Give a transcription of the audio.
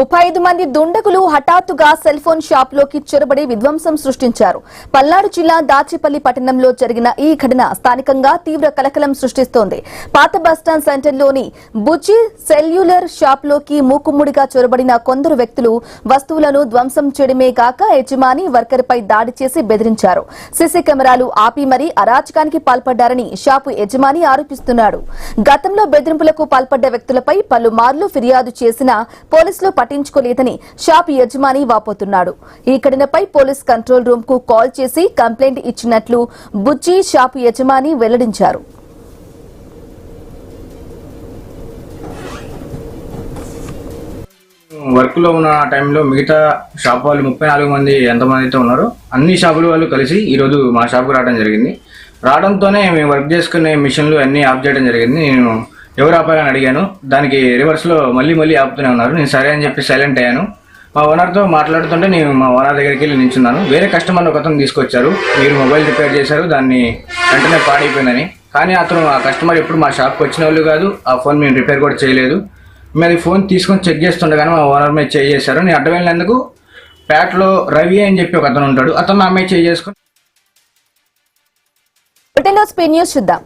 35 మంది దుండగులు హఠాత్తుగా సెల్ ఫోన్ షాప్ లోకి చొరబడి విధ్వంసం సృష్టించారు. పల్నాడు జిల్లా దాచేపల్లి పట్టణంలో జరిగిన ఈ ఘటన స్థానికంగా తీవ్ర కలకలం సృష్టిస్తోంది. పాత బస్టాండ్ సెంటర్లోని బుజ్జి సెల్యులర్ షాప్ లోకి మూకుమ్ముడిగా చొరబడిన కొందరు వ్యక్తులు వస్తువులను ధ్వంసం చేయడమే కాక యజమాని వర్కర్ పై దాడి చేసి బెదిరించారు. సీసీ కెమెరాలు ఆపి మరీ అరాచకానికి పాల్పడ్డారని షాపు యజమాని ఆరోపిస్తున్నాడు. గతంలో బెదిరింపులకు పాల్పడ్డ వ్యక్తులపై పలుమార్లు ఫిర్యాదు చేసినా పోలీసులు పట్టించుకోలేదని షాప్ యజమాని వాపోతున్నాడు. ఈ ఘటనపై పోలీస్ కంట్రోల్ రూమ్ కు కాల్ చేసి కంప్లైంట్ ఇచ్చినట్లు బుజ్జి షాపు యజమాని వెల్లడించారు. వర్క్ లో ఉన్న టైంలో మిగతా షాప్ వాళ్ళు 34 మంది ఎంతమంది అయితే ఉన్నారో అన్ని షాపుల వాళ్ళు కలిసి ఈరోజు మా షాప్కు రావడం జరిగింది. రావడంతోనే మేము వర్క్ చేసుకునే మిషన్లు అన్ని ఆఫ్ చేయడం జరిగింది. నేను ఎవరు ఆపాలని అడిగాను. దానికి రివర్స్లో మళ్ళీ ఆపుతూనే ఉన్నారు. నేను సరే అని చెప్పి సైలెంట్ అయ్యాను. మా ఓనర్తో మాట్లాడుతుంటే నేను మా ఓనర్ దగ్గరికి వెళ్ళి నిల్చున్నాను. వేరే కస్టమర్ని ఒక అతను తీసుకొచ్చారు. మీరు మొబైల్ రిపేర్ చేశారు, దాన్ని వెంటనే పాడైపోయిందని. కానీ అతను ఆ కస్టమర్ ఎప్పుడు మా షాప్కి వచ్చిన వాళ్ళు కాదు. ఆ ఫోన్ మేము రిపేర్ కూడా చేయలేదు. మేము ఫోన్ తీసుకొని చెక్ చేస్తుండగానే మా ఓనర్ మీద చేయి చేశారు. నేను అడ్డం వెళ్ళినందుకు ప్యాట్లో రవి అని చెప్పి ఒక అతను ఉంటాడు. అతను నా మీద చేయి చేసుకుని న్యూస్ చూద్దాం.